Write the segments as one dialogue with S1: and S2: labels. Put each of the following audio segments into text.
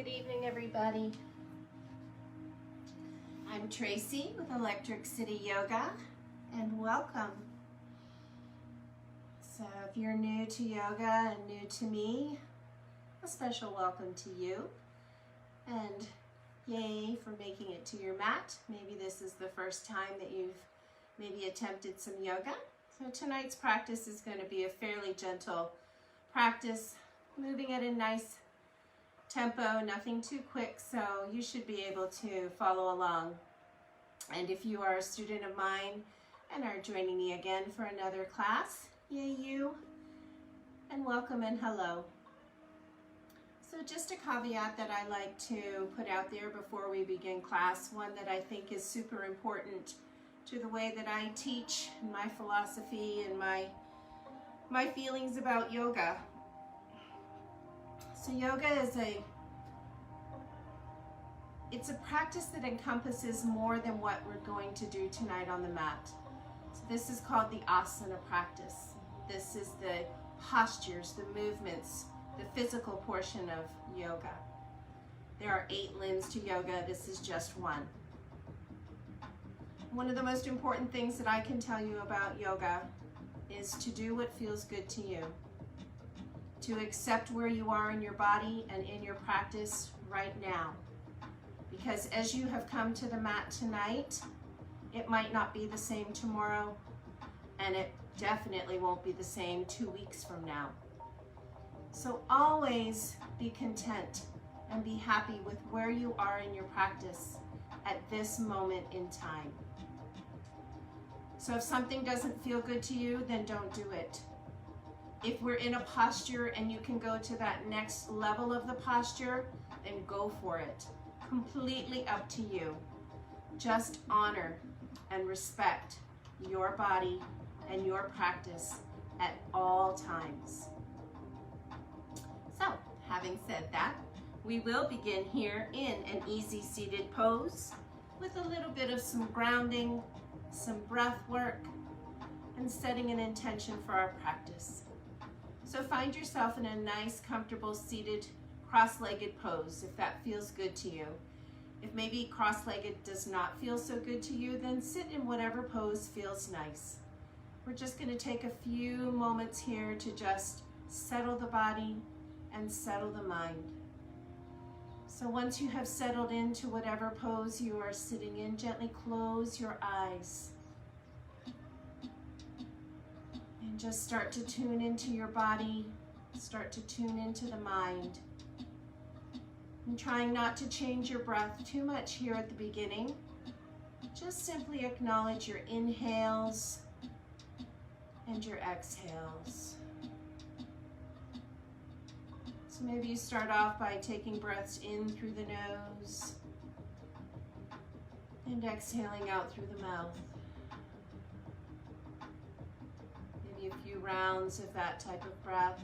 S1: Good evening, everybody. I'm Tracy with Electric City Yoga, and welcome. So if you're new to yoga and new to me, a special welcome to you, and yay for making it to your mat. Maybe this is the first time that you've maybe attempted some yoga. So tonight's practice is going to be a fairly gentle practice, moving at a nice tempo, nothing too quick, so you should be able to follow along. And if you are a student of mine and are joining me again for another class, yay you, and welcome and hello. So just a caveat that I like to put out there before we begin class, one that I think is super important to the way that I teach, my philosophy, and my feelings about yoga. So yoga is it's a practice that encompasses more than what we're going to do tonight on the mat. So this is called the asana practice. This is the postures, the movements, the physical portion of yoga. There are 8 limbs to yoga. This is just one. One of the most important things that I can tell you about yoga is to do what feels good to you. To accept where you are in your body and in your practice right now. Because as you have come to the mat tonight, it might not be the same tomorrow, and it definitely won't be the same 2 weeks from now. So always be content and be happy with where you are in your practice at this moment in time. So if something doesn't feel good to you, then don't do it. If we're in a posture and you can go to that next level of the posture, then go for it. Completely up to you. Just honor and respect your body and your practice at all times. So, having said that, we will begin here in an easy seated pose with a little bit of some grounding, some breath work, and setting an intention for our practice. So find yourself in a nice, comfortable, seated, cross-legged pose, if that feels good to you. If maybe cross-legged does not feel so good to you, then sit in whatever pose feels nice. We're just going to take a few moments here to just settle the body and settle the mind. So once you have settled into whatever pose you are sitting in, gently close your eyes. And just start to tune into your body, start to tune into the mind. And trying not to change your breath too much here at the beginning. Just simply acknowledge your inhales and your exhales. So maybe you start off by taking breaths in through the nose and exhaling out through the mouth. Maybe a few rounds of that type of breath,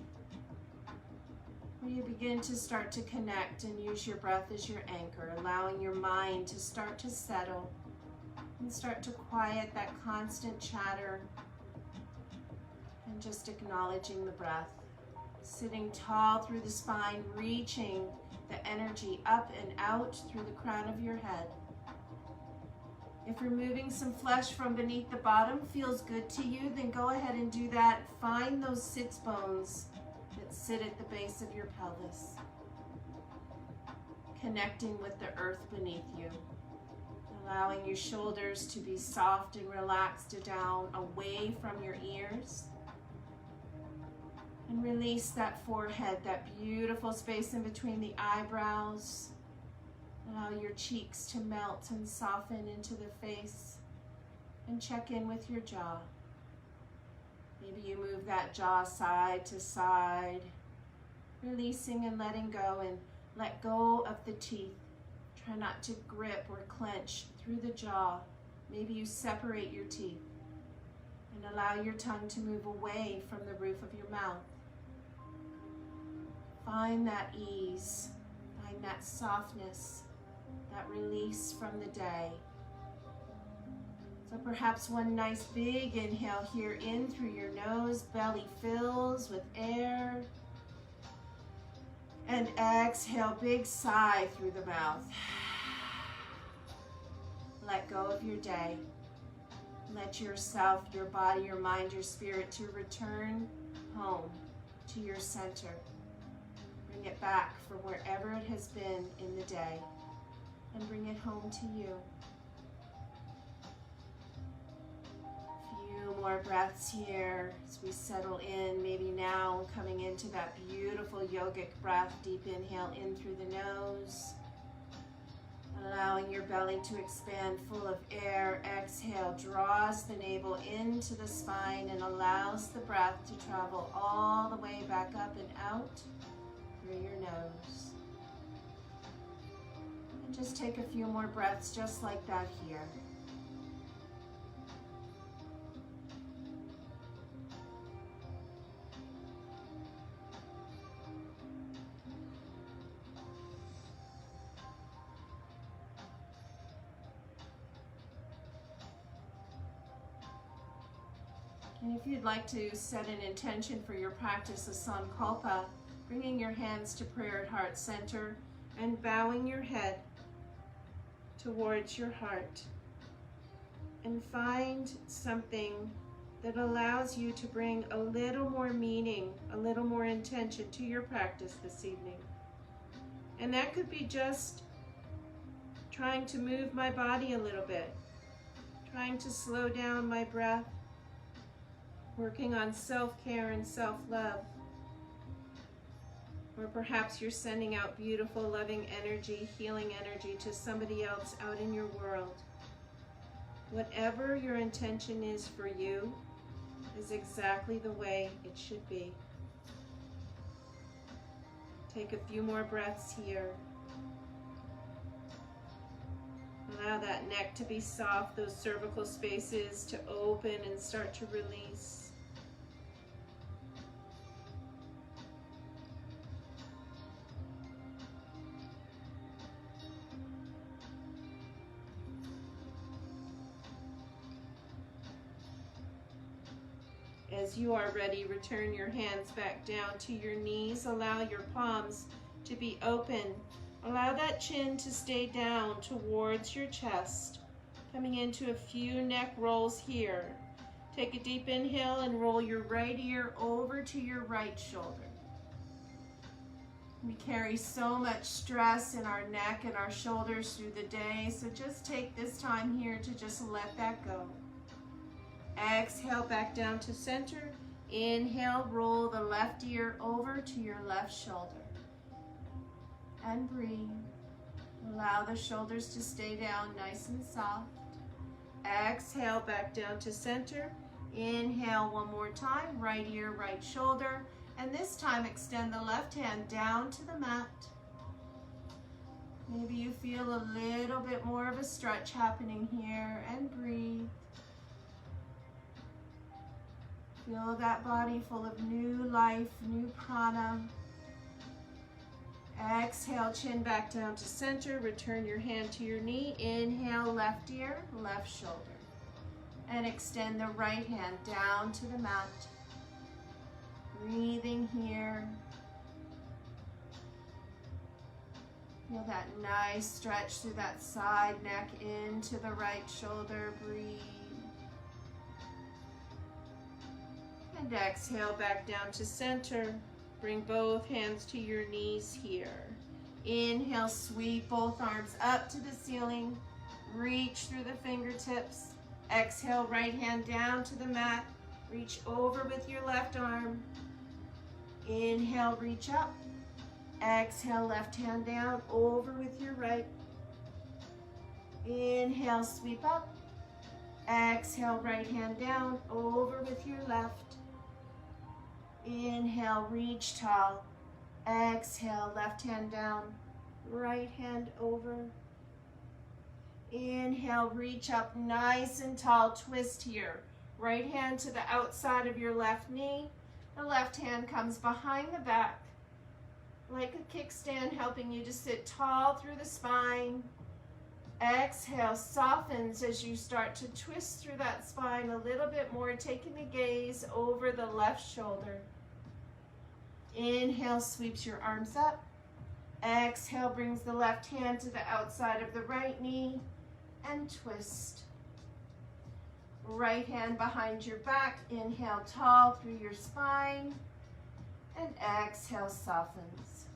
S1: where you begin to start to connect and use your breath as your anchor, allowing your mind to start to settle and start to quiet that constant chatter, and just acknowledging the breath. Sitting tall through the spine, reaching the energy up and out through the crown of your head. If removing some flesh from beneath the bottom feels good to you, then go ahead and do that. Find those sits bones that sit at the base of your pelvis. Connecting with the earth beneath you. Allowing your shoulders to be soft and relaxed down, away from your ears. And release that forehead, that beautiful space in between the eyebrows. Allow your cheeks to melt and soften into the face. And check in with your jaw. Maybe you move that jaw side to side, releasing and letting go, and let go of the teeth. Try not to grip or clench through the jaw. Maybe you separate your teeth and allow your tongue to move away from the roof of your mouth. Find that ease, find that softness, that release from the day. So perhaps one nice big inhale here in through your nose, belly fills with air. And exhale, big sigh through the mouth. Let go of your day. Let yourself, your body, your mind, your spirit to return home to your center. Bring it back from wherever it has been in the day and bring it home to you. More breaths here as we settle in. Maybe now coming into that beautiful yogic breath. Deep inhale in through the nose, allowing your belly to expand full of air. Exhale draws the navel into the spine and allows the breath to travel all the way back up and out through your nose. And just take a few more breaths just like that here. And if you'd like to set an intention for your practice of Sankalpa, bringing your hands to prayer at heart center and bowing your head towards your heart. And find something that allows you to bring a little more meaning, a little more intention to your practice this evening. And that could be just trying to move my body a little bit, trying to slow down my breath, working on self-care and self-love. Or perhaps you're sending out beautiful, loving energy, healing energy to somebody else out in your world. Whatever your intention is for you is exactly the way it should be. Take a few more breaths here. Allow that neck to be soft, those cervical spaces to open and start to release. As you are ready, return your hands back down to your knees. Allow your palms to be open. Allow that chin to stay down towards your chest. Coming into a few neck rolls here. Take a deep inhale and roll your right ear over to your right shoulder. We carry so much stress in our neck and our shoulders through the day, so just take this time here to just let that go. Exhale back down to center. Inhale, roll the left ear over to your left shoulder. And breathe. Allow the shoulders to stay down nice and soft. Exhale back down to center. Inhale one more time, right ear, right shoulder. And this time extend the left hand down to the mat. Maybe you feel a little bit more of a stretch happening here, and breathe. Feel that body full of new life, new prana. Exhale, chin back down to center. Return your hand to your knee. Inhale, left ear, left shoulder. And extend the right hand down to the mat. Breathing here. Feel that nice stretch through that side neck into the right shoulder. Breathe. And exhale back down to center. Bring both hands to your knees here. Inhale, sweep both arms up to the ceiling. Reach through the fingertips. Exhale, right hand down to the mat. Reach over with your left arm. Inhale, reach up. Exhale, left hand down, over with your right. Inhale, sweep up. Exhale, right hand down, over with your left. Inhale, reach tall. Exhale, left hand down, right hand over. Inhale, reach up nice and tall, twist here. Right hand to the outside of your left knee. The left hand comes behind the back, like a kickstand, helping you to sit tall through the spine. Exhale, softens as you start to twist through that spine a little bit more, taking the gaze over the left shoulder. Inhale, sweeps your arms up. Exhale, brings the left hand to the outside of the right knee and twist. Right hand behind your back. Inhale, tall through your spine. And exhale, softens.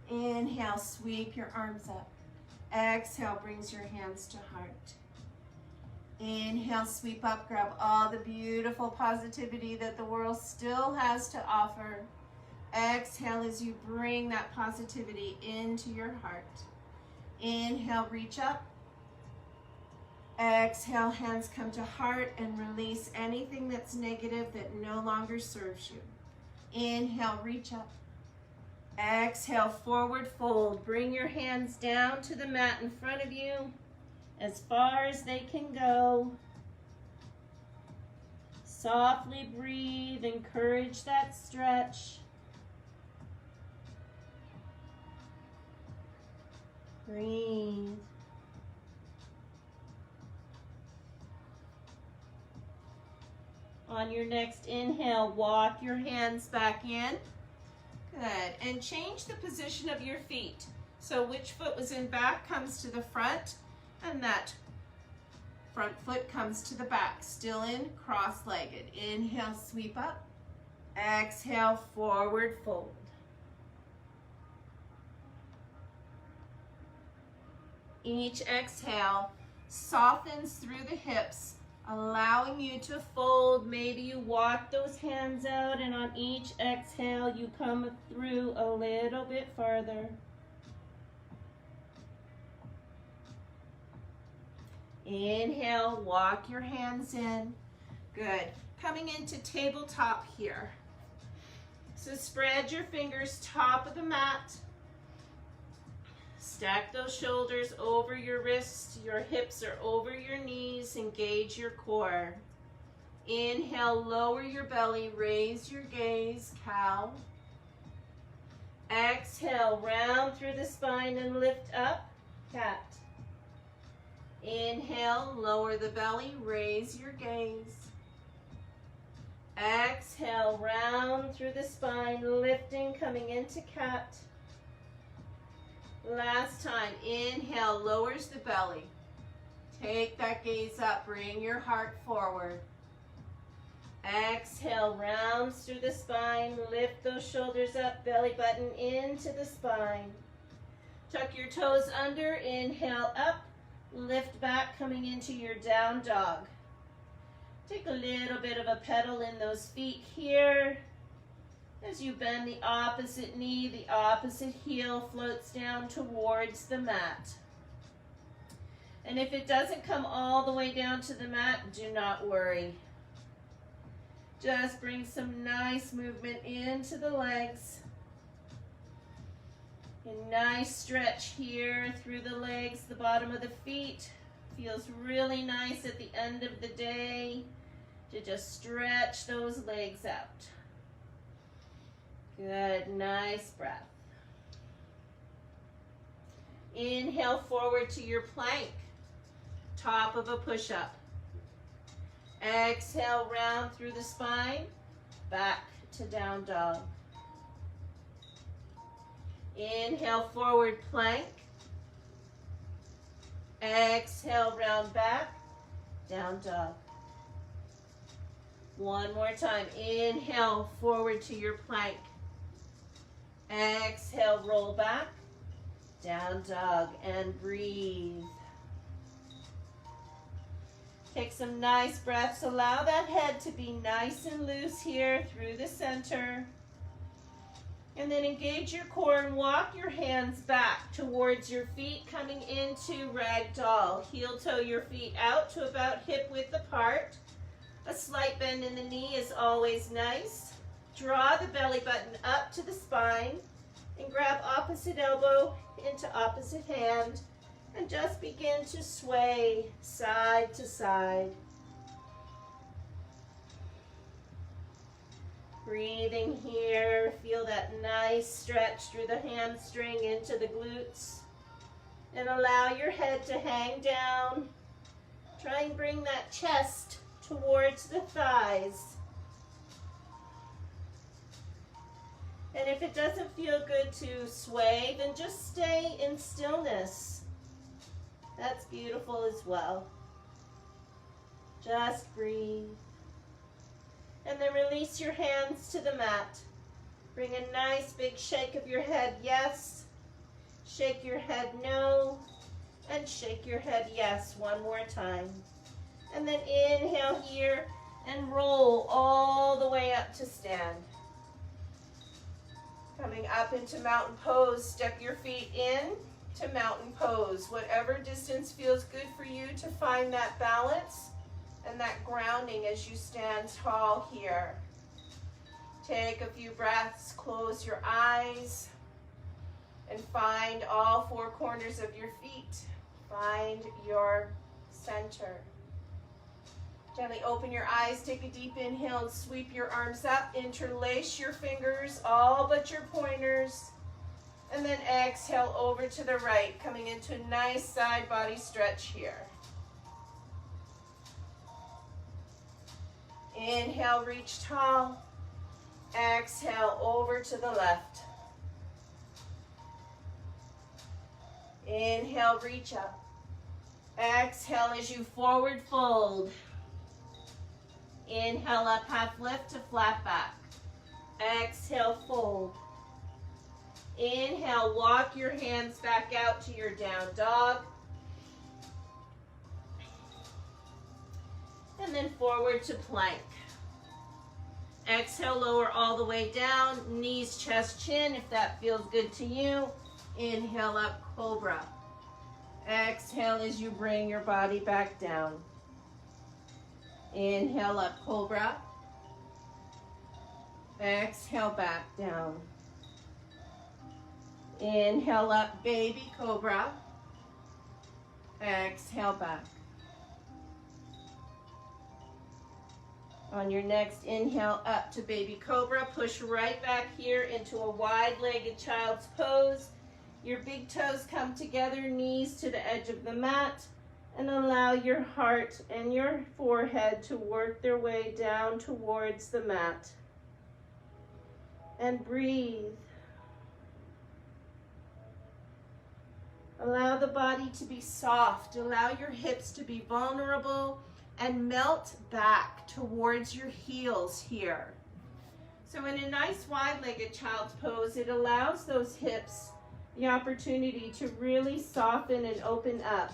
S1: Inhale, sweep your arms up. Exhale, brings your hands to heart. Inhale, sweep up, grab all the beautiful positivity that the world still has to offer. Exhale as you bring that positivity into your heart. Inhale, reach up. Exhale, hands come to heart and release anything that's negative that no longer serves you. Inhale, reach up. Exhale, forward fold. Bring your hands down to the mat in front of you as far as they can go. Softly breathe, encourage that stretch. Breathe. On your next inhale, walk your hands back in. Good. And change the position of your feet. So which foot was in back comes to the front, and that front foot comes to the back. Still in cross-legged. Inhale, sweep up. Exhale, forward fold. Each exhale softens through the hips, allowing you to fold. Maybe you walk those hands out, and on each exhale you come through a little bit farther. Inhale, walk your hands in. Good. Coming into tabletop here. So spread your fingers top of the mat. Stack those shoulders over your wrists. Your hips are over your knees. Engage your core. Inhale, lower your belly. Raise your gaze, cow. Exhale, round through the spine and lift up, cat. Inhale, lower the belly. Raise your gaze. Exhale, round through the spine, lifting, coming into cat. Last time, inhale, lowers the belly. Take that gaze up, bring your heart forward. Exhale, rounds through the spine, lift those shoulders up, belly button into the spine. Tuck your toes under, inhale up, lift back, coming into your down dog. Take a little bit of a pedal in those feet here. As you bend the opposite knee, the opposite heel floats down towards the mat. And if it doesn't come all the way down to the mat, do not worry. Just bring some nice movement into the legs. A nice stretch here through the legs, the bottom of the feet. Feels really nice at the end of the day to just stretch those legs out. Good, nice breath. Inhale forward to your plank, top of a push-up. Exhale, round through the spine, back to down dog. Inhale, forward plank. Exhale, round back, down dog. One more time. Inhale, forward to your plank. Exhale, roll back, down dog, and breathe. Take some nice breaths. Allow that head to be nice and loose here through the center. And then engage your core and walk your hands back towards your feet, coming into ragdoll. Heel toe your feet out to about hip width apart. A slight bend in the knee is always nice. Draw the belly button up to the spine and grab opposite elbow into opposite hand and just begin to sway side to side. Breathing here, feel that nice stretch through the hamstring into the glutes. And allow your head to hang down. Try and bring that chest towards the thighs. And if it doesn't feel good to sway, then just stay in stillness. That's beautiful as well. Just breathe. And then release your hands to the mat. Bring a nice big shake of your head, yes. Shake your head, no. And shake your head, yes, one more time. And then inhale here and roll all the way up to stand. Coming up into mountain pose, step your feet in to mountain pose. Whatever distance feels good for you to find that balance and that grounding as you stand tall here. Take a few breaths, close your eyes, and find all four corners of your feet. Find your center. Gently open your eyes, take a deep inhale and sweep your arms up. Interlace your fingers, all but your pointers. And then exhale over to the right, coming into a nice side body stretch here. Inhale, reach tall. Exhale over to the left. Inhale, reach up. Exhale as you forward fold. Inhale up, half lift to flat back. Exhale, fold. Inhale, walk your hands back out to your down dog. And then forward to plank. Exhale, lower all the way down, knees, chest, chin, if that feels good to you. Inhale up, cobra. Exhale as you bring your body back down. Inhale up, cobra. Exhale, back down. Inhale up, baby cobra. Exhale, back. On your next inhale up to baby cobra, push right back here into a wide-legged child's pose. Your big toes come together, knees to the edge of the mat, and allow your heart and your forehead to work their way down towards the mat. And breathe. Allow the body to be soft. Allow your hips to be vulnerable and melt back towards your heels here. So in a nice wide-legged child's pose, it allows those hips the opportunity to really soften and open up.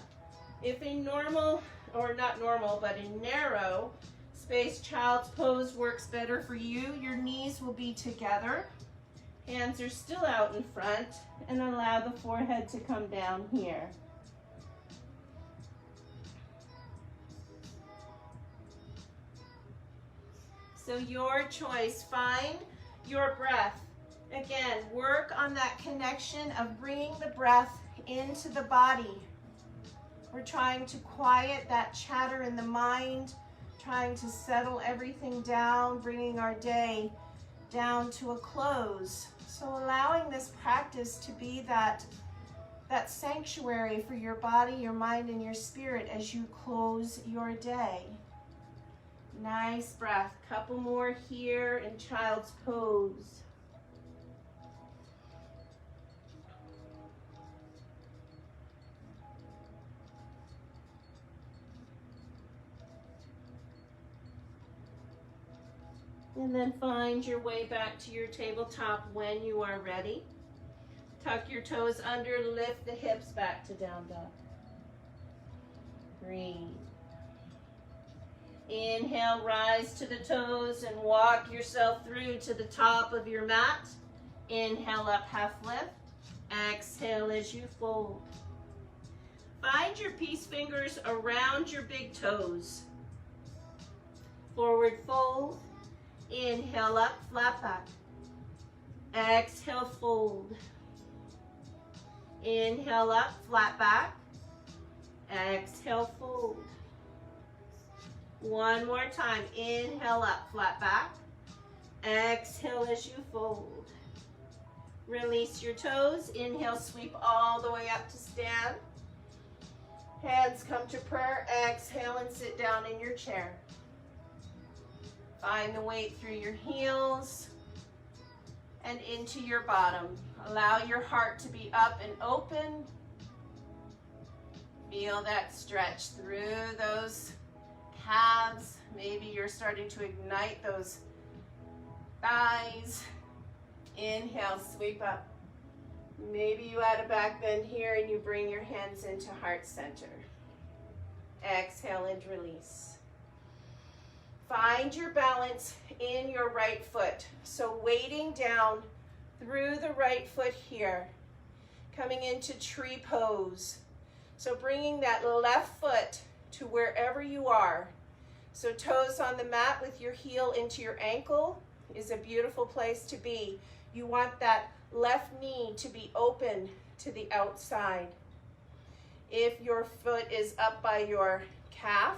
S1: If a normal, or not normal, but a narrow space child's pose works better for you, your knees will be together. Hands are still out in front, and allow the forehead to come down here. So your choice, find your breath. Again, work on that connection of bringing the breath into the body. We're trying to quiet that chatter in the mind, trying to settle everything down, bringing our day down to a close. So allowing this practice to be that sanctuary for your body, your mind, and your spirit as you close your day. Nice breath. Couple more here in child's pose. And then find your way back to your tabletop when you are ready. Tuck your toes under, lift the hips back to down dog. Breathe. Inhale, rise to the toes and walk yourself through to the top of your mat. Inhale up, half lift. Exhale as you fold. Find your peace fingers around your big toes. Forward fold. Inhale up, flat back. Exhale, fold. Inhale up, flat back. Exhale, fold. One more time. Inhale up, flat back. Exhale as you fold. Release your toes. Inhale, sweep all the way up to stand. Hands come to prayer. Exhale and sit down in your chair. Find the weight through your heels. and into your bottom. Allow your heart to be up and open. Feel that stretch through those calves. Maybe you're starting to ignite those thighs. Inhale, sweep up. Maybe you add a back bend here and you bring your hands into heart center. Exhale and release. Find your balance in your right foot. So weighting down through the right foot here. Coming into tree pose. So bringing that left foot to wherever you are. So toes on the mat with your heel into your ankle is a beautiful place to be. You want that left knee to be open to the outside. If your foot is up by your calf,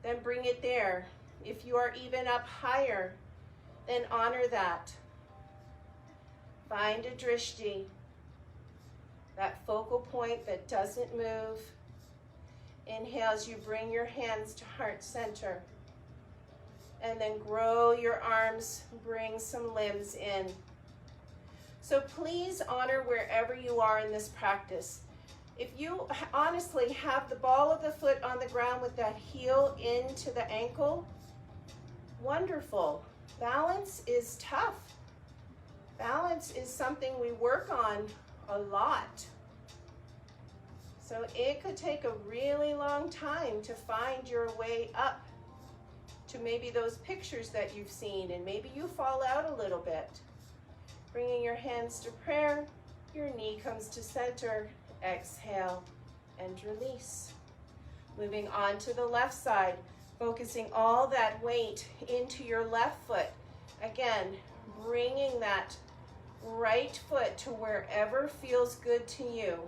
S1: then bring it there. If you are even up higher, then honor that. Find a drishti, that focal point that doesn't move. Inhale as you bring your hands to heart center. And then grow your arms, bring some limbs in. So please honor wherever you are in this practice. If you honestly have the ball of the foot on the ground with that heel into the ankle, wonderful. Balance is tough. Balance is something we work on a lot. So it could take a really long time to find your way up to maybe those pictures that you've seen, and maybe you fall out a little bit. Bringing your hands to prayer, your knee comes to center, exhale and release. Moving on to the left side, focusing all that weight into your left foot. Again, bringing that right foot to wherever feels good to you.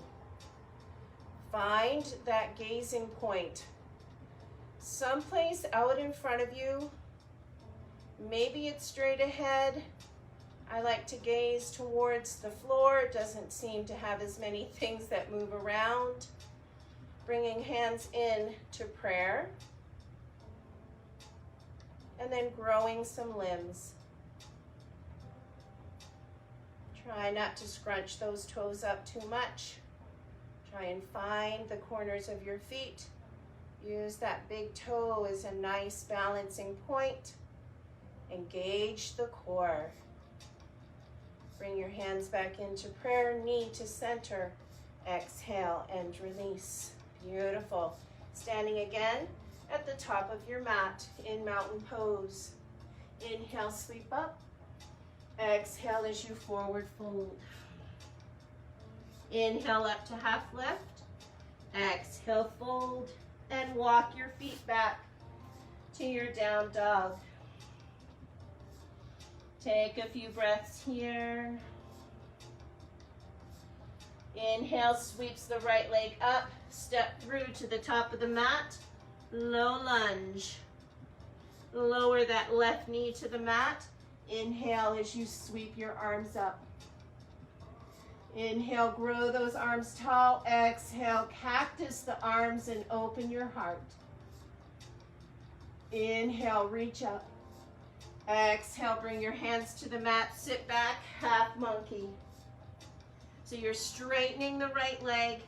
S1: Find that gazing point. Someplace out in front of you. Maybe it's straight ahead. I like to gaze towards the floor. It doesn't seem to have as many things that move around. Bringing hands in to prayer. And then growing some limbs. Try not to scrunch those toes up too much. Try and find the corners of your feet. Use that big toe as a nice balancing point. Engage the core. Bring your hands back into prayer, knee to center. Exhale and release. Beautiful. Standing again at the top of your mat in mountain pose. Inhale, sweep up. Exhale as you forward fold. Inhale up to half lift. Exhale, fold. And walk your feet back to your down dog. Take a few breaths here. Inhale, sweeps the right leg up. Step through to the top of the mat. Low lunge. Lower that left knee to the mat. Inhale as you sweep your arms up. Inhale, grow those arms tall. Exhale, cactus the arms and open your heart. Inhale, reach up. Exhale, bring your hands to the mat. Sit back, half monkey. So you're straightening the right leg.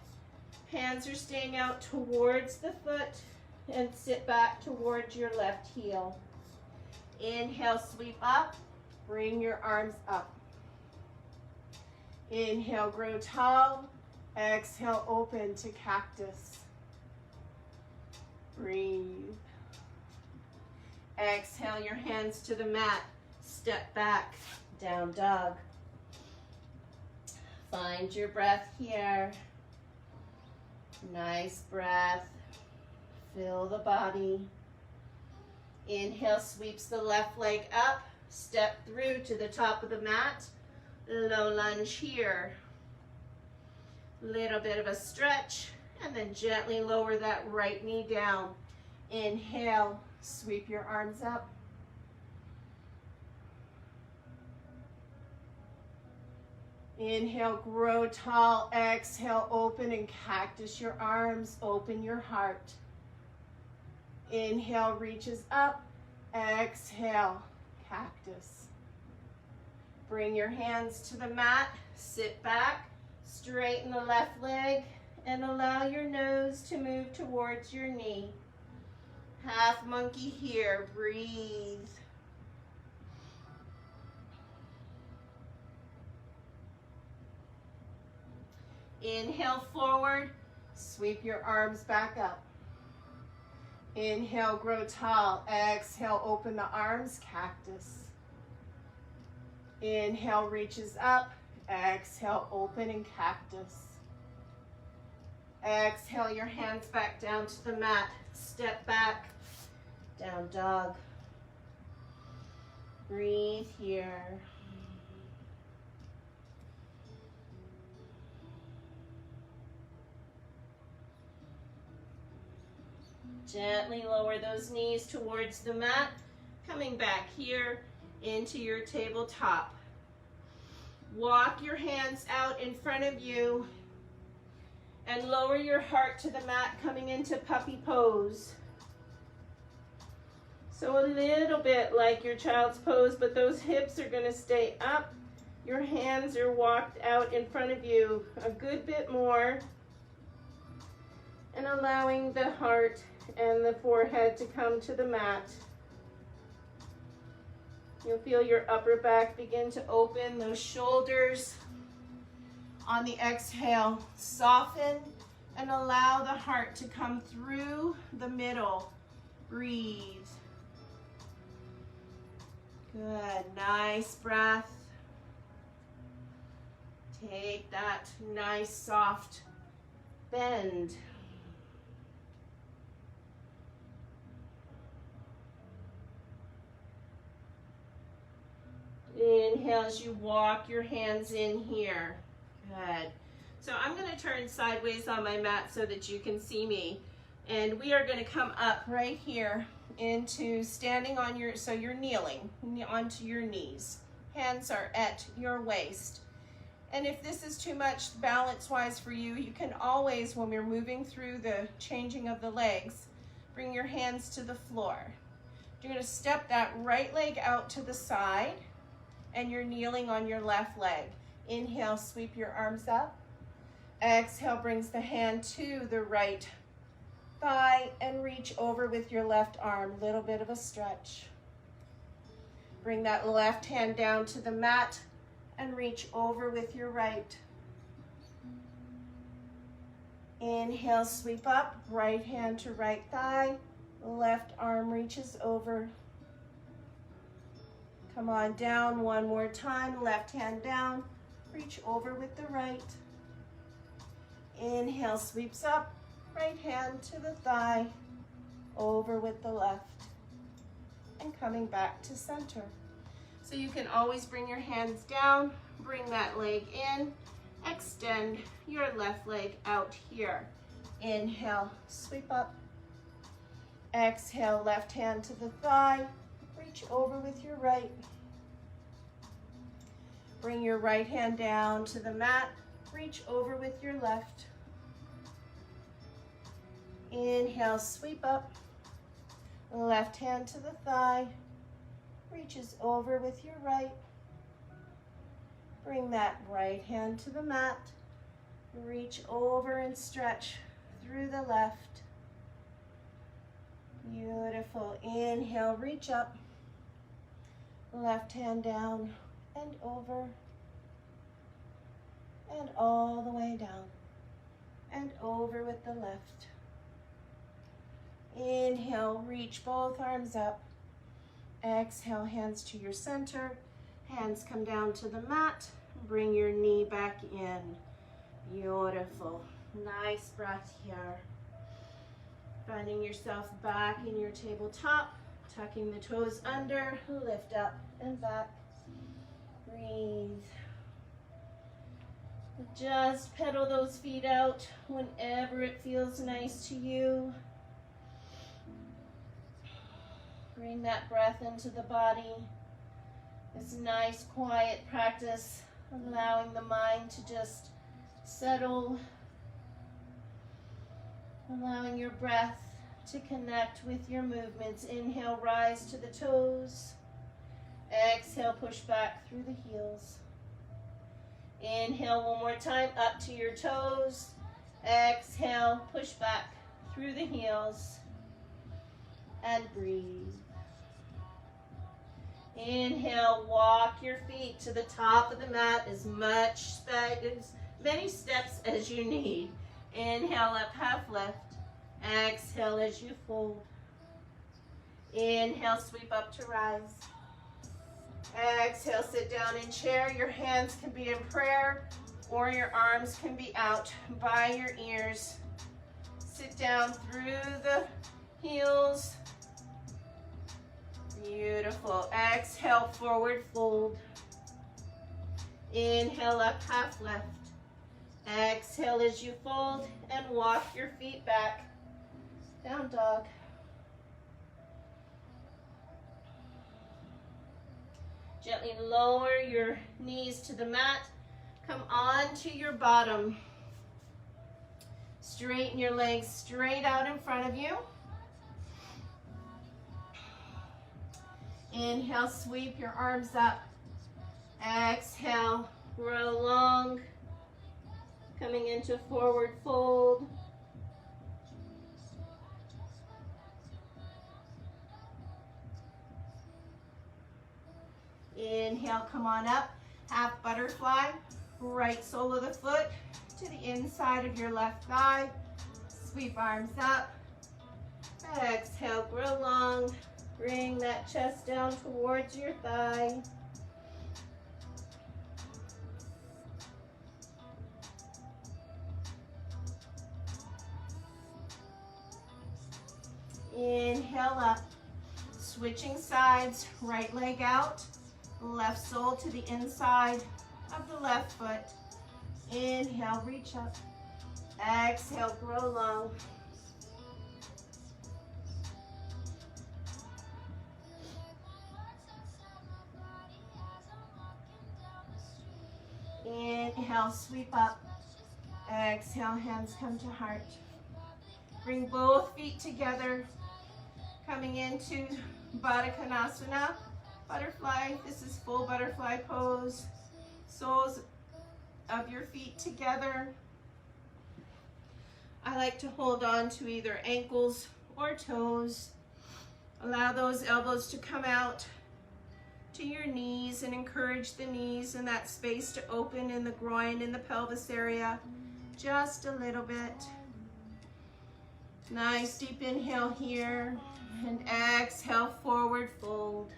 S1: Hands are staying out towards the foot and sit back towards your left heel. Inhale, sweep up. Bring your arms up. Inhale, grow tall. Exhale, open to cactus. Breathe. Exhale, your hands to the mat. Step back, down dog. Find your breath here. Nice breath. Fill the body. Inhale, sweeps the left leg up. Step through to the top of the mat. Low lunge here. Little bit of a stretch, and then gently lower that right knee down. Inhale, sweep your arms up. Inhale, grow tall. Exhale, open and cactus your arms. Open your heart. Inhale, reaches up. Exhale, cactus. Bring your hands to the mat, sit back, straighten the left leg, and allow your nose to move towards your knee. Half monkey here, breathe. Inhale forward, sweep your arms back up. Inhale, grow tall. Exhale, open the arms, cactus. Inhale, reaches up. Exhale, open and cactus. Exhale, your hands back down to the mat. Step back, down dog. Breathe here. Gently lower those knees towards the mat, coming back here into your tabletop. Walk your hands out in front of you and lower your heart to the mat, coming into puppy pose. So a little bit like your child's pose, but those hips are going to stay up. Your hands are walked out in front of you a good bit more, and allowing the heart and the forehead to come to the mat. You'll feel your upper back begin to open, those shoulders on the exhale soften, and allow the heart to come through the middle. Breathe. Good, nice breath. Take that nice soft bend. Inhale as you walk your hands in here. Good. So I'm going to turn sideways on my mat so that you can see me. And we are going to come up right here into standing on your, so you're kneeling onto your knees. Hands are at your waist. And if this is too much balance-wise for you, you can always, when we're moving through the changing of the legs, bring your hands to the floor. You're going to step that right leg out to the side, and you're kneeling on your left leg. Inhale, sweep your arms up. Exhale, brings the hand to the right thigh and reach over with your left arm. Little bit of a stretch. Bring that left hand down to the mat and reach over with your right. Inhale, sweep up, right hand to right thigh. Left arm reaches over. Come on down one more time, left hand down, reach over with the right. Inhale, sweeps up, right hand to the thigh, over with the left, and coming back to center. So you can always bring your hands down, bring that leg in, extend your left leg out here. Inhale, sweep up. Exhale, left hand to the thigh, reach over with your right. Bring your right hand down to the mat, reach over with your left. Inhale, sweep up. Left hand to the thigh, reaches over with your right. Bring that right hand to the mat, reach over and stretch through the left. Beautiful. Inhale, reach up. Left hand down and over. And all the way down. And over with the left. Inhale, reach both arms up. Exhale, hands to your center. Hands come down to the mat. Bring your knee back in. Beautiful. Nice breath here. Finding yourself back in your tabletop, tucking the toes under, lift up and back. Breathe. Just pedal those feet out whenever it feels nice to you. Bring that breath into the body. This nice, quiet practice, allowing the mind to just settle. Allowing your breath to connect with your movements. Inhale, rise to the toes. Exhale, push back through the heels. Inhale one more time, up to your toes. Exhale, push back through the heels. And breathe. Inhale, walk your feet to the top of the mat as many steps as you need. Inhale, up half lift. Exhale as you fold. Inhale, sweep up to rise. Exhale, sit down in chair. Your hands can be in prayer or your arms can be out by your ears. Sit down through the heels. Beautiful. Exhale, forward fold. Inhale, up half left. Exhale as you fold and walk your feet back. Down dog. Gently lower your knees to the mat. Come on to your bottom. Straighten your legs straight out in front of you. Inhale, sweep your arms up. Exhale, grow long. Coming into forward fold. Inhale, come on up. Half butterfly. Right sole of the foot to the inside of your left thigh. Sweep arms up. Exhale, grow long. Bring that chest down towards your thigh. Inhale up. Switching sides, right leg out. Left sole to the inside of the left foot. Inhale, reach up. Exhale, grow long. Inhale, sweep up. Exhale, hands come to heart. Bring both feet together. Coming into Baddha Konasana. Butterfly, this is full butterfly pose. Soles of your feet together. I like to hold on to either ankles or toes. Allow those elbows to come out to your knees and encourage the knees and that space to open in the groin and the pelvis area just a little bit. Nice deep inhale here and exhale, forward fold.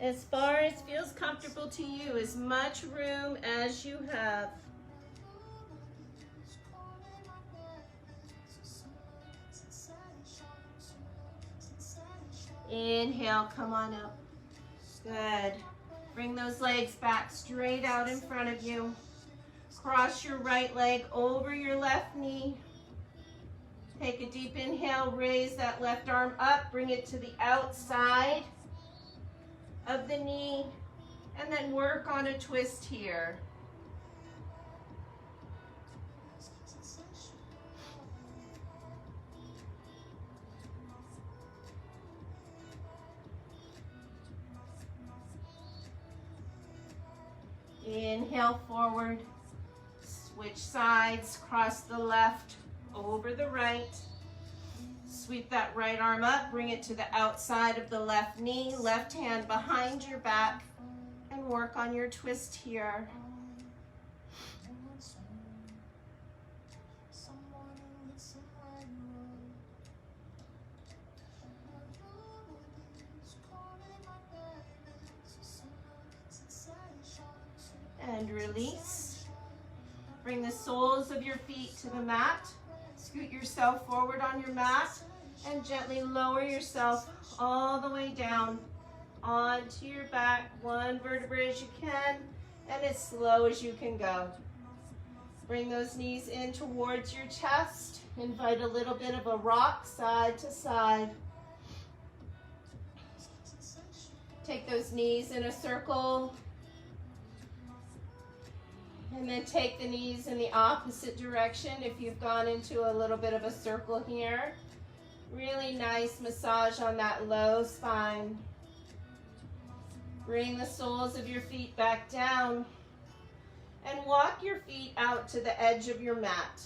S1: As far as feels comfortable to you, as much room as you have. Inhale, come on up. Good. Bring those legs back straight out in front of you. Cross your right leg over your left knee. Take a deep inhale, raise that left arm up, bring it to the outside of the knee, and then work on a twist here. Inhale forward, switch sides, cross the left over the right. Sweep that right arm up, bring it to the outside of the left knee, left hand behind your back, and work on your twist here. And release. Bring the soles of your feet to the mat. Scoot yourself forward on your mat and gently lower yourself all the way down onto your back, one vertebra as you can, and as slow as you can go. Bring those knees in towards your chest. Invite a little bit of a rock side to side. Take those knees in a circle. And then take the knees in the opposite direction if you've gone into a little bit of a circle here. Really nice massage on that low spine. Bring the soles of your feet back down and walk your feet out to the edge of your mat.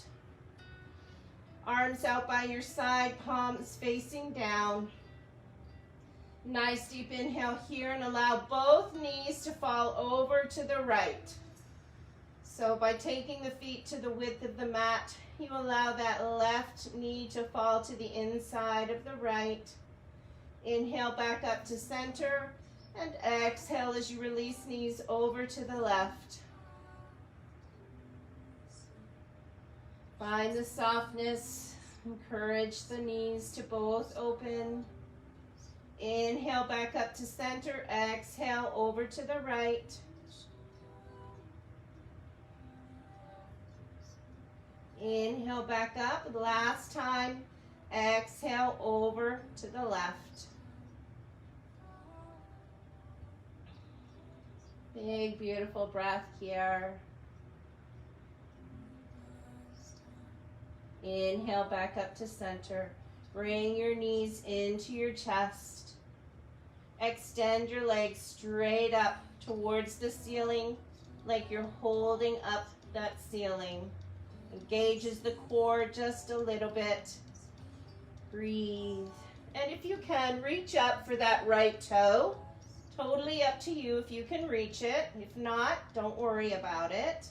S1: Arms out by your side, palms facing down. Nice deep inhale here and allow both knees to fall over to the right. So by taking the feet to the width of the mat, you allow that left knee to fall to the inside of the right. Inhale back up to center and exhale as you release knees over to the left. Find the softness, encourage the knees to both open. Inhale back up to center, exhale over to the right. Inhale back up, last time, exhale over to the left. Big, beautiful breath here. Inhale back up to center. Bring your knees into your chest. Extend your legs straight up towards the ceiling like you're holding up that ceiling. Engages the core just a little bit. Breathe. And if you can, reach up for that right toe. Totally up to you if you can reach it. If not, don't worry about it.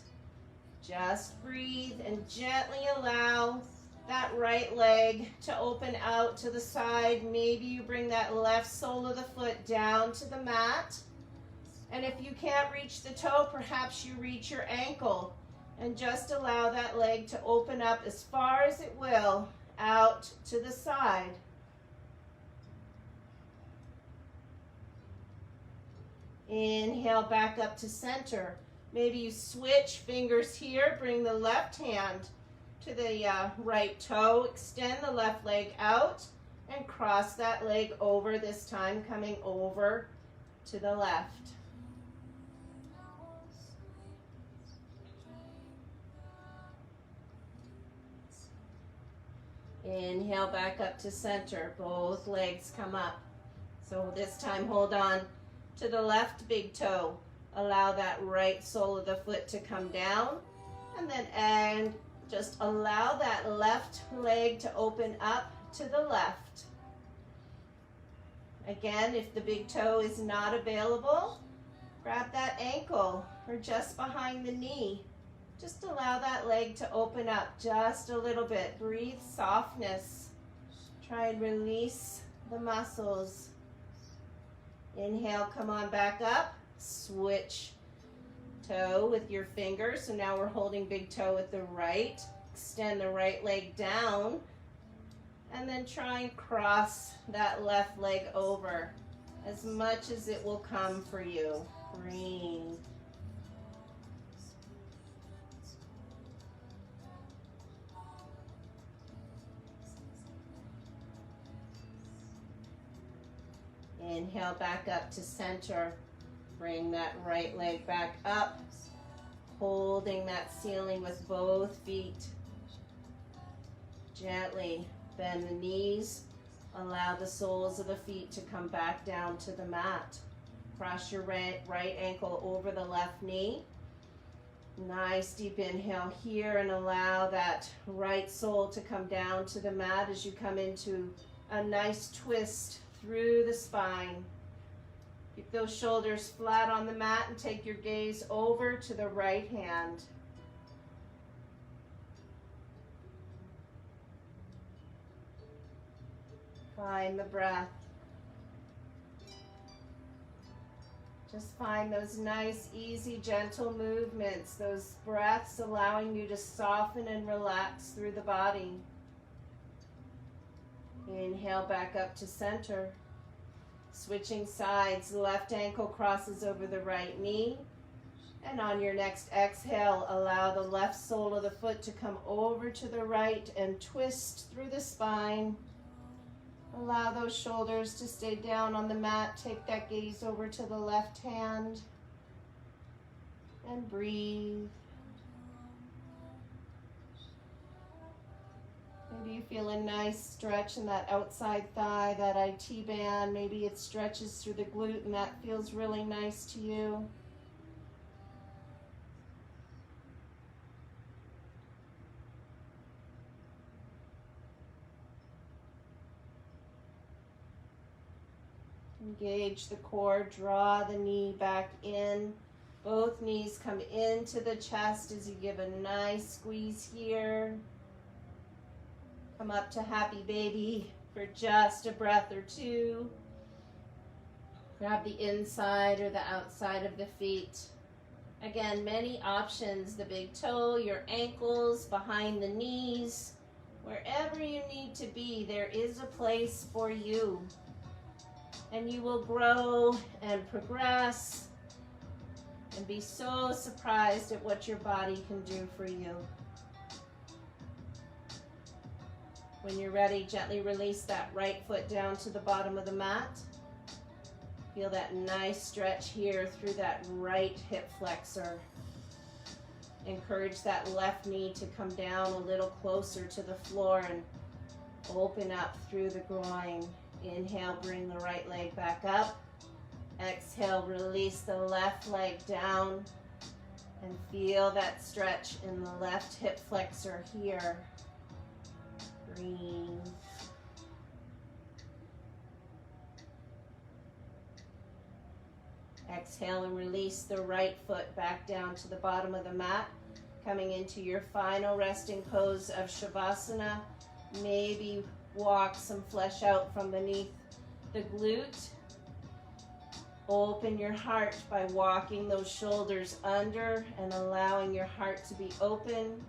S1: Just breathe and gently allow that right leg to open out to the side. Maybe you bring that left sole of the foot down to the mat. And if you can't reach the toe, perhaps you reach your ankle and just allow that leg to open up as far as it will out to the side. Inhale back up to center. Maybe you switch fingers here, bring the left hand to the right toe, extend the left leg out and cross that leg over, this time coming over to the left. Inhale back up to center, both legs come up. So this time hold on to the left big toe. Allow that right sole of the foot to come down and just allow that left leg to open up to the left. Again, if the big toe is not available, grab that ankle or just behind the knee. Just allow that leg to open up just a little bit. Breathe softness. Try and release the muscles. Inhale, come on back up. Switch toe with your fingers. So now we're holding big toe with the right. Extend the right leg down. And then try and cross that left leg over as much as it will come for you. Breathe. Inhale back up to center. Bring that right leg back up, holding that ceiling with both feet. Gently bend the knees. Allow the soles of the feet to come back down to the mat. Cross your right ankle over the left knee. Nice deep inhale here and allow that right sole to come down to the mat as you come into a nice twist through the spine. Keep those shoulders flat on the mat and take your gaze over to the right hand. Find the breath. Just find those nice, easy, gentle movements, those breaths allowing you to soften and relax through the body. Inhale back up to center. Switching sides, left ankle crosses over the right knee. And on your next exhale, allow the left sole of the foot to come over to the right and twist through the spine. Allow those shoulders to stay down on the mat. Take that gaze over to the left hand. And breathe. Maybe you feel a nice stretch in that outside thigh, that IT band. Maybe it stretches through the glute and that feels really nice to you. Engage the core, draw the knee back in. Both knees come into the chest as you give a nice squeeze here. Come up to happy baby for just a breath or two. Grab the inside or the outside of the feet. Again, many options. The big toe, your ankles, behind the knees. Wherever you need to be, there is a place for you. And you will grow and progress and be so surprised at what your body can do for you. When you're ready, gently release that right foot down to the bottom of the mat. Feel that nice stretch here through that right hip flexor. Encourage that left knee to come down a little closer to the floor and open up through the groin. Inhale, bring the right leg back up. Exhale, release the left leg down and feel that stretch in the left hip flexor here. Breathe. Exhale and release the right foot back down to the bottom of the mat. Coming into your final resting pose of Shavasana. Maybe walk some flesh out from beneath the glute. Open your heart by walking those shoulders under and allowing your heart to be open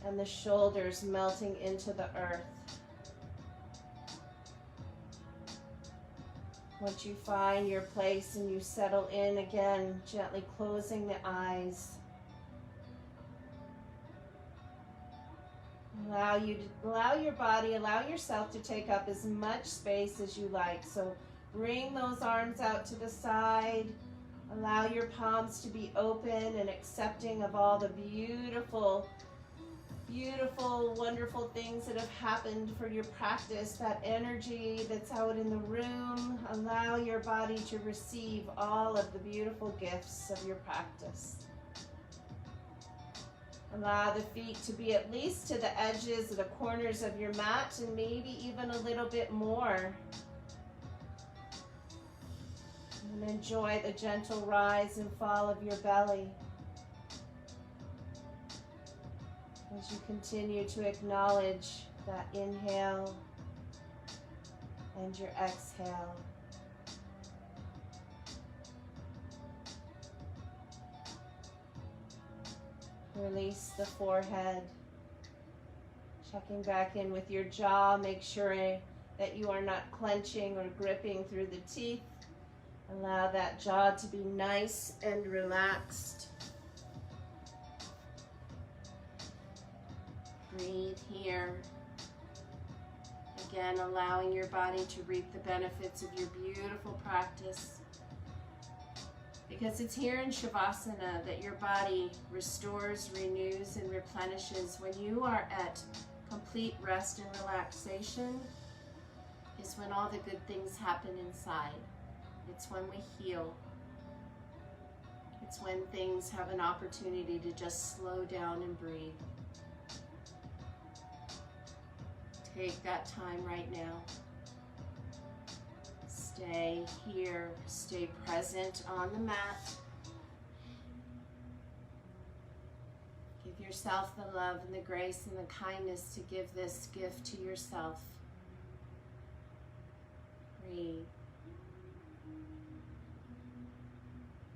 S1: and the shoulders melting into the earth. Once you find your place and you settle in again, gently closing the eyes. Allow your body, allow yourself to take up as much space as you like. So bring those arms out to the side. Allow your palms to be open and accepting of all the beautiful, beautiful, wonderful things that have happened for your practice, that energy that's out in the room. Allow your body to receive all of the beautiful gifts of your practice. Allow the feet to be at least to the edges of the corners of your mat and maybe even a little bit more. And enjoy the gentle rise and fall of your belly as you continue to acknowledge that inhale and your exhale. Release the forehead. Checking back in with your jaw. Make sure that you are not clenching or gripping through the teeth. Allow that jaw to be nice and relaxed. Breathe here. Again, allowing your body to reap the benefits of your beautiful practice. Because it's here in Shavasana that your body restores, renews, and replenishes. When you are at complete rest and relaxation is when all the good things happen inside. It's when we heal. It's when things have an opportunity to just slow down and breathe. Take that time right now. Stay here, stay present on the mat. Give yourself the love and the grace and the kindness to give this gift to yourself. Breathe.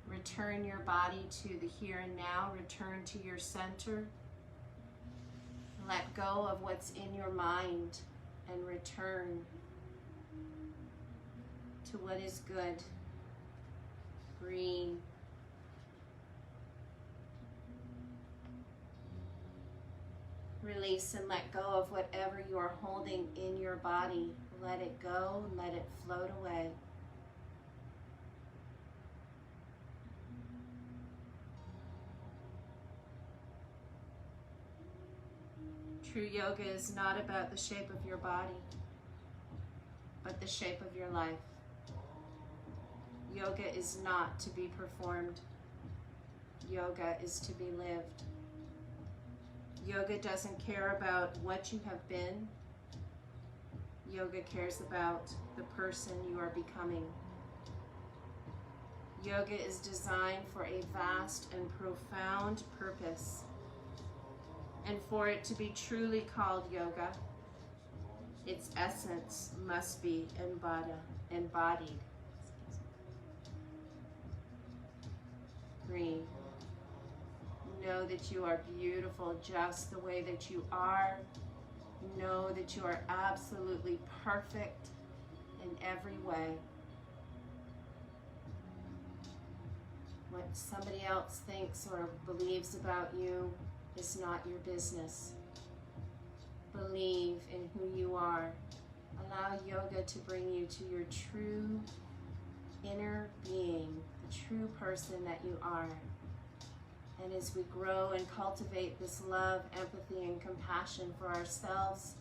S1: Return your body to the here and now. Return to your center. Let go of what's in your mind and return to what is good. Breathe. Release and let go of whatever you're holding in your body. Let it go and let it float away. True yoga is not about the shape of your body, but the shape of your life. Yoga is not to be performed. Yoga is to be lived. Yoga doesn't care about what you have been. Yoga cares about the person you are becoming. Yoga is designed for a vast and profound purpose. And for it to be truly called yoga, its essence must be embodied. Breathe. Know that you are beautiful just the way that you are. Know that you are absolutely perfect in every way. What somebody else thinks or believes about you is not your business. Believe in who you are. Allow yoga to bring you to your true inner being, the true person that you are. And as we grow and cultivate this love, empathy, and compassion for ourselves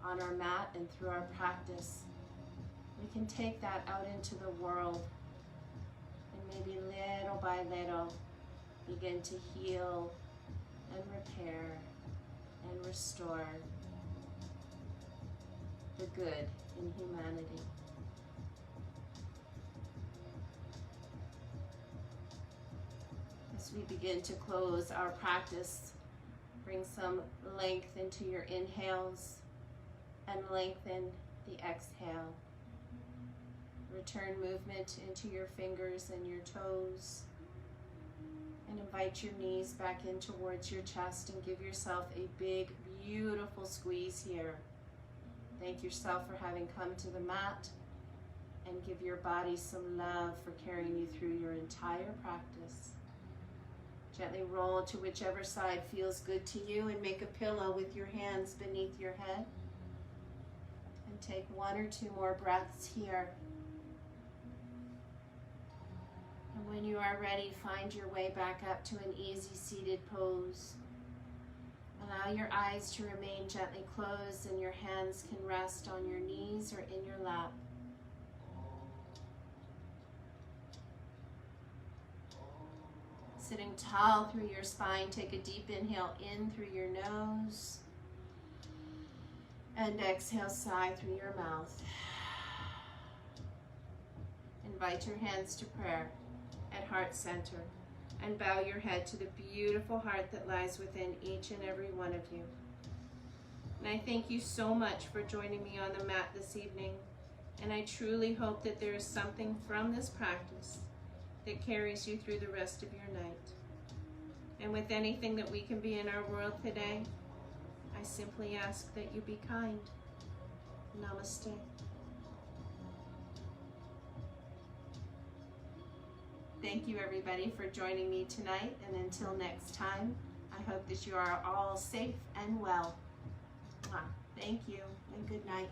S1: on our mat and through our practice, we can take that out into the world and maybe little by little begin to heal and repair and restore the good in humanity. As we begin to close our practice, bring some length into your inhales and lengthen the exhale. Return movement into your fingers and your toes, and invite your knees back in towards your chest and give yourself a big, beautiful squeeze here. Thank yourself for having come to the mat, and give your body some love for carrying you through your entire practice. Gently roll to whichever side feels good to you, and make a pillow with your hands beneath your head. And take 1 or 2 more breaths here. And when you are ready, find your way back up to an easy seated pose. Allow your eyes to remain gently closed, and your hands can rest on your knees or in your lap. Sitting tall through your spine, take a deep inhale in through your nose, and exhale, sigh through your mouth. Invite your hands to prayer at heart center, and bow your head to the beautiful heart that lies within each and every one of you. And I thank you so much for joining me on the mat this evening, and I truly hope that there is something from this practice that carries you through the rest of your night. And with anything that we can be in our world today, I simply ask that you be kind. Namaste. Thank you, everybody, for joining me tonight, and until next time, I hope that you are all safe and well. Thank you, and good night.